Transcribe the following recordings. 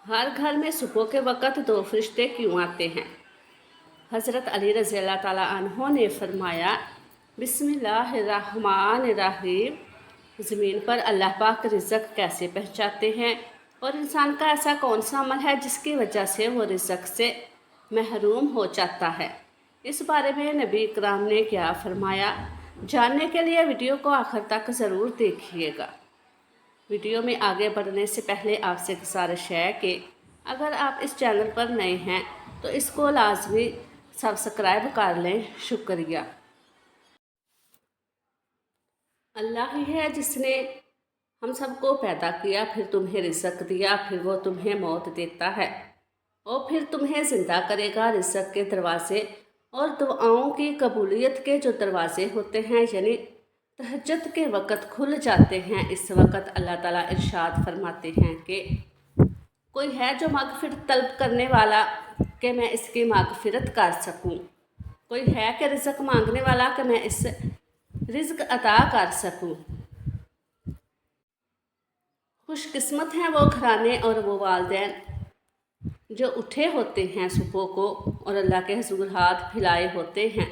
हर घर में सुबह के वक़्त दो फरिश्ते क्यों आते हैं? हज़रत अली रज़ी अल्लाह ताला अन्हो ने फरमाया, बिस्मिल्लाहिर्रहमानिर्रहीम। ज़मीन पर अल्लाह पाक रिज़्क़ कैसे पहुँचाते हैं और इंसान का ऐसा कौन सा अमल है जिसकी वजह से वो रिज़्क़ से महरूम हो जाता है। इस बारे में नबी इकराम ने क्या फरमाया, जानने के लिए वीडियो को आखिर तक ज़रूर देखिएगा। वीडियो में आगे बढ़ने से पहले आपसे गुजारिश है कि अगर आप इस चैनल पर नए हैं तो इसको लाजमी सब्सक्राइब कर लें। शुक्रिया। अल्लाह ही है जिसने हम सबको पैदा किया, फिर तुम्हें रिज़्क़ दिया, फिर वो तुम्हें मौत देता है और फिर तुम्हें ज़िंदा करेगा। रिज़्क़ के दरवाज़े और दुआओं की कबूलियत के जो दरवाज़े होते हैं यानी तहज्जुद के वक़्त खुल जाते हैं। इस वक़्त अल्लाह ताला इरशाद फरमाते हैं कि कोई है जो मग़फ़िरत तलब करने वाला कि मैं इसकी मग़फ़िरत कर सकूं, कोई है कि रिज़्क़ मांगने वाला कि मैं इस रिज़्क़ अता कर सकूं। खुशकिस्मत हैं वो घराने और वो वालिदैन जो उठे होते हैं सुबह को और अल्लाह के हुज़ूर हाथ फैलाए होते हैं।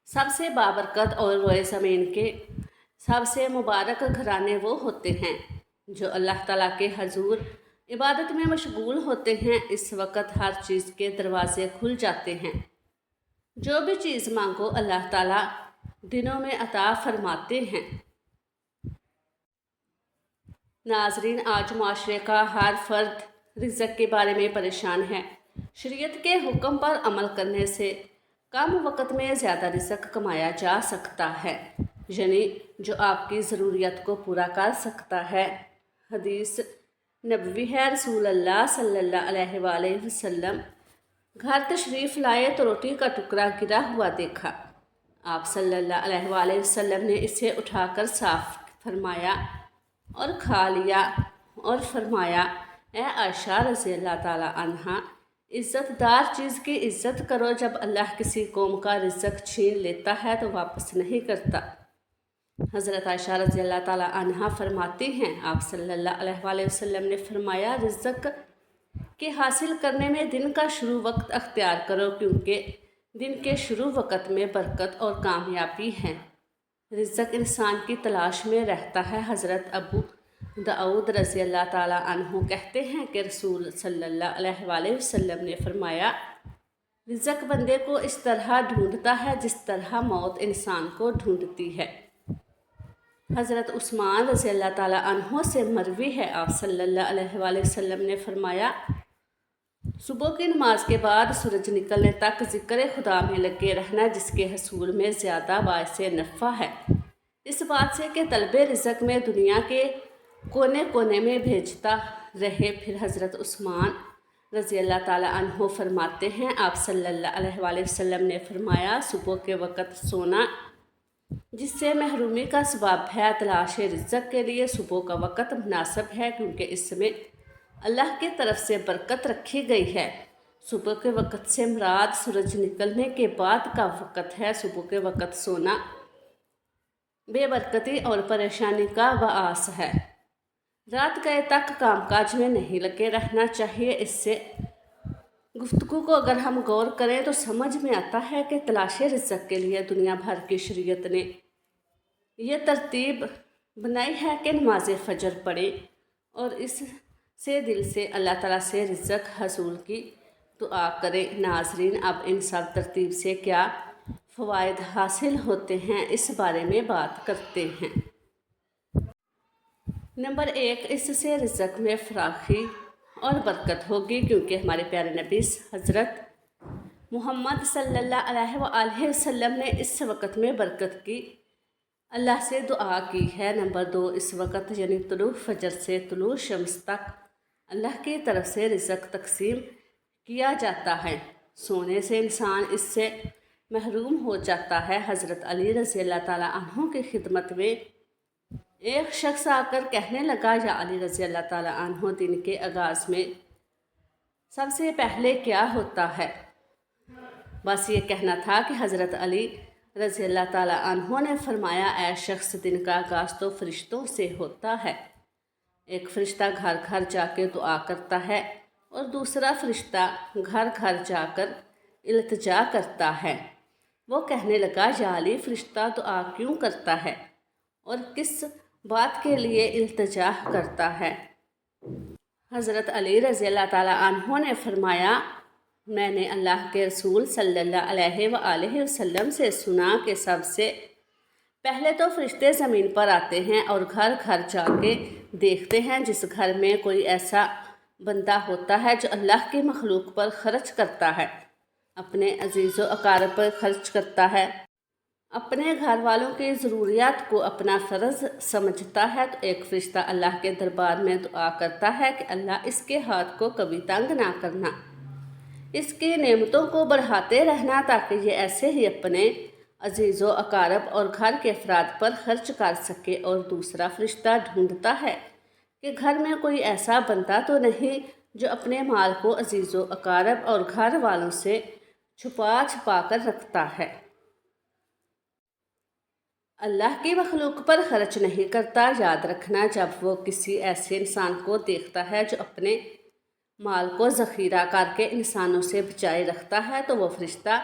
सबसे बाबरकत और रोए ज़मीन के सबसे मुबारक घराने वो होते हैं जो अल्लाह ताला के हुज़ूर इबादत में मशगूल होते हैं। इस वक्त हर चीज़ के दरवाज़े खुल जाते हैं। जो भी चीज़ मांगो अल्लाह ताला दिनों में अता फरमाते हैं। नाज़रीन, आज माशरे का हर फर्द रिज़्क़ के बारे में परेशान है। शरीयत के हुक्म पर अमल करने से कम वक़्त में ज़्यादा रिज़्क़ कमाया जा सकता है, यानी जो आपकी ज़रूरियत को पूरा कर सकता है। हदीस नबवी है, रसूल अल्लाह सल्लल्लाहु अलैहि वसल्लम घर तशरीफ़ लाए तो रोटी का टुकड़ा गिरा हुआ देखा। आप सल्लल्लाहु अलैहि वसल्लम ने इसे उठाकर साफ़ फरमाया और खा लिया और फरमाया, ए आयशा रज़ी अल्लाह ताला अन्हा, इज़्ज़तदार चीज़ की इज़्ज़त करो। जब अल्लाह किसी कौम का रिज़्क़ छीन लेता है तो वापस नहीं करता। हज़रत आयशा रज़ी अल्लाह ताला अन्हा फरमाती हैं, आप सल्लल्लाहु अलैहि वसल्लम ने फरमाया, रिज़्क़ के हासिल करने में दिन का शुरू वक्त अख्तियार करो, क्योंकि दिन के शुरू वक्त में बरकत और कामयाबी है। रिज़्क़ इंसान की तलाश में रहता है। हज़रत अबू दाऊद रज़ी अल्लाह ताला अन्हु कहते हैं कि रसूल सल्लल्लाहु अलैहि वसल्लम ने फरमाया, रिज़्क़ बंदे को इस तरह ढूंढता है जिस तरह मौत इंसान को ढूंढती है। हज़रत उस्मान रज़ी अल्लाह ताला अन्हु से मरवी है, आप सल्लल्लाहु अलैहि वसल्लम ने फरमाया, सुबह की नमाज के बाद सूरज निकलने तक ज़िक्र खुदा में लगे रहना जिसके हसूल में ज़्यादा बाइसे नफ़ा है, इस बात से कि तलबे रिज़्क़ में दुनिया के कोने कोने में भेजता रहे। फिर हज़रत उस्मान रज़ी अल्लाह ताला अन्हु फरमाते हैं, आप सल्लल्लाहु अलैहि वसल्लम ने फरमाया, सुबह के वक़्त सोना जिससे महरूमी का सबाब है, तलाश रिज़्क़ के लिए सुबह का वक़्त मुनासिब है, क्योंकि इसमें अल्लाह की तरफ से बरकत रखी गई है। सुबह के वक़्त से मुराद सूरज निकलने के बाद का वक़्त है। सुबह के वक़्त सोना बेबरकती और परेशानी का बाअस है। रात गए तक कामकाज में नहीं लगे रहना चाहिए। इससे गुफ्तगू को अगर हम गौर करें तो समझ में आता है कि तलाश रिज़्क़ के लिए दुनिया भर की शरीयत ने यह तरतीब बनाई है कि नमाज फ़जर पढ़ें और इससे दिल से अल्लाह ताला से रिज़्क़ हसूल की दुआ करें। नाज़रीन, अब इन सब तरतीब से क्या फ़वाइद हासिल होते हैं, इस बारे में बात करते हैं। नंबर 1, इससे रिज़्क़ में फ़राखी और बरकत होगी, क्योंकि हमारे प्यारे नबी हज़रत मोहम्मद सल्लल्लाहु अलैहि वसल्लम ने इस वक़्त में बरकत की अल्लाह से दुआ की है। नंबर 2, इस वक़्त यानी तुलू फ़जर से तुलू शम्स तक अल्लाह की तरफ से रिज़्क़ तकसीम किया जाता है। सोने से इंसान इससे महरूम हो जाता है। हज़रत अली रज़ी अल्लाह ताला अन्हु की खिदमत में एक शख्स आकर कहने लगा, या अली रज़ी अल्लाह ताला अन्हु, दिन के आगाज़ में सबसे पहले क्या होता है? बस ये कहना था कि हज़रत अली रज़ी अल्लाह ताला अन्हु ने फरमाया, ऐ शख्स, दिन का आगाज़ तो फरिश्तों से होता है। एक फ़रिश्ता घर घर जाके दुआ करता है اور دوسرا فرشتہ گھر گھر جا کر التجا کرتا ہے۔ وہ کہنے لگا، یا علی، فرشتہ دعا کیوں کرتا ہے اور کس بات کے لیے التجا کرتا ہے؟ حضرت علی رضی اللہ تعالیٰ عنہ نے فرمایا، میں نے اللہ کے رسول صلی اللہ علیہ وآلہ وسلم سے سنا کہ سب سے پہلے تو فرشتے زمین پر آتے ہیں اور گھر گھر جا کے دیکھتے ہیں جس گھر میں کوئی ایسا بندہ ہوتا ہے جو اللہ کی مخلوق پر خرچ کرتا ہے، اپنے عزیز و اقارب پر خرچ کرتا ہے، اپنے گھر والوں کی ضروریات کو اپنا فرض سمجھتا ہے، تو ایک فرشتہ اللہ کے دربار میں دعا کرتا ہے کہ اللہ اس کے ہاتھ کو کبھی تنگ نہ کرنا، اس کی نعمتوں کو بڑھاتے رہنا تاکہ یہ ایسے ہی اپنے عزیز و اقارب اور گھر کے افراد پر خرچ کر سکے۔ اور دوسرا فرشتہ ڈھونڈتا ہے کہ گھر میں کوئی ایسا بندہ تو نہیں جو اپنے مال کو عزیز و اقارب اور گھر والوں سے چھپا چھپا کر رکھتا ہے، اللہ کی مخلوق پر خرچ نہیں کرتا۔ یاد رکھنا، جب وہ کسی ایسے انسان کو دیکھتا ہے جو اپنے مال کو ذخیرہ کر کے انسانوں سے بچائے رکھتا ہے، تو وہ فرشتہ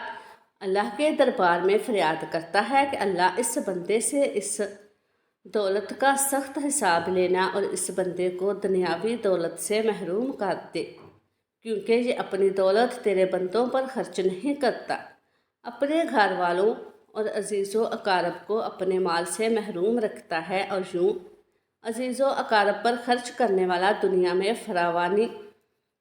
اللہ کے دربار میں فریاد کرتا ہے کہ اللہ اس بندے سے اس دولت کا سخت حساب لینا اور اس بندے کو دنیاوی دولت سے محروم کر دے، کیونکہ یہ اپنی دولت تیرے بندوں پر خرچ نہیں کرتا، اپنے گھر والوں اور عزیز و اقارب کو اپنے مال سے محروم رکھتا ہے، اور یوں عزیز و اقارب پر خرچ کرنے والا دنیا میں فراوانی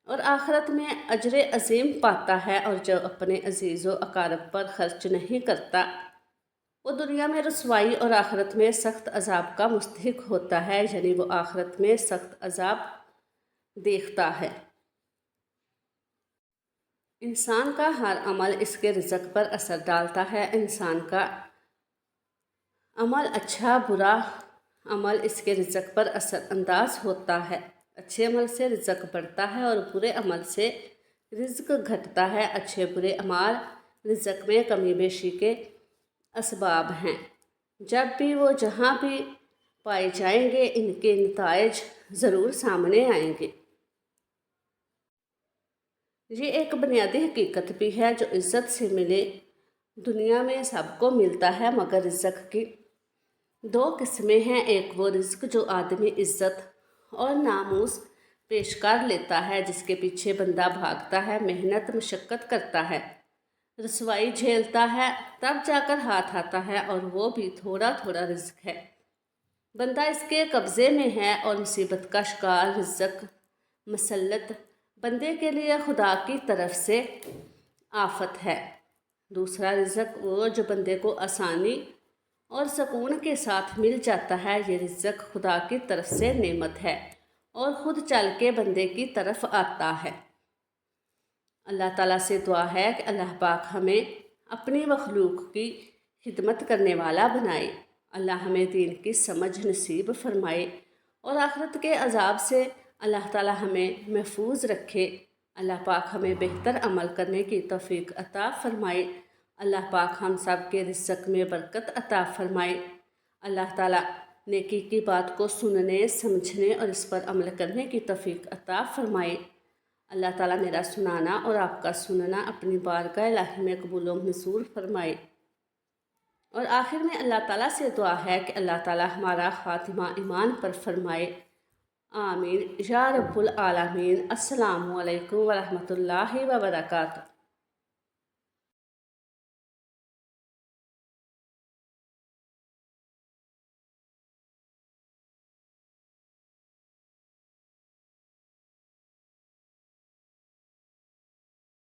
اور آخرت میں اجر عظیم پاتا ہے، اور جو اپنے عزیز و اقارب پر خرچ نہیں کرتا وہ دنیا میں رسوائی اور آخرت میں سخت عذاب کا مستحق ہوتا ہے، یعنی وہ آخرت میں سخت عذاب دیکھتا ہے۔ انسان کا ہر عمل اس کے رزق پر اثر ڈالتا ہے۔ انسان کا عمل اچھا برا عمل اس کے رزق پر اثر انداز ہوتا ہے۔ اچھے عمل سے رزق بڑھتا ہے اور برے عمل سے رزق گھٹتا ہے۔ اچھے برے اعمال رزق میں کمی بیشی کے اسباب ہیں، جب بھی وہ جہاں بھی پائے جائیں گے ان کے نتائج ضرور سامنے آئیں گے۔ یہ ایک بنیادی حقیقت بھی ہے جو عزت سے ملے دنیا میں سب کو ملتا ہے، مگر رزق کی دو قسمیں ہیں، ایک وہ رزق جو آدمی عزت اور ناموس پیش کر لیتا ہے، جس کے پیچھے بندہ بھاگتا ہے، محنت مشقت کرتا ہے، رسوائی جھیلتا ہے، تب جا کر ہاتھ آتا ہے، اور وہ بھی تھوڑا تھوڑا رزق ہے، بندہ اس کے قبضے میں ہے، اور مصیبت کا شکار رزق مسلط بندے کے لیے خدا کی طرف سے آفت ہے۔ دوسرا رزق وہ جو بندے کو آسانی اور سکون کے ساتھ مل جاتا ہے، یہ رزق خدا کی طرف سے نعمت ہے اور خود چل کے بندے کی طرف آتا ہے۔ اللہ تعالیٰ سے دعا ہے کہ اللہ پاک ہمیں اپنی مخلوق کی خدمت کرنے والا بنائے، اللہ ہمیں دین کی سمجھ نصیب فرمائے، اور آخرت کے عذاب سے اللہ تعالیٰ ہمیں محفوظ رکھے، اللہ پاک ہمیں بہتر عمل کرنے کی توفیق عطا فرمائے، اللہ پاک ہم سب کے رزق میں برکت عطا فرمائے، اللہ تعالیٰ نیکی کی بات کو سننے سمجھنے اور اس پر عمل کرنے کی توفیق عطا فرمائے۔ اللہ تعالیٰ میرا سنانا اور آپ کا سننا اپنی بارگاہ الہی میں قبول و منظور فرمائے۔ اور آخر میں اللہ تعالیٰ سے دعا ہے کہ اللہ تعالیٰ ہمارا خاتمہ ایمان پر فرمائے، آمین یا رب العالمین۔ السلام علیکم ورحمۃ اللہ وبرکاتہ۔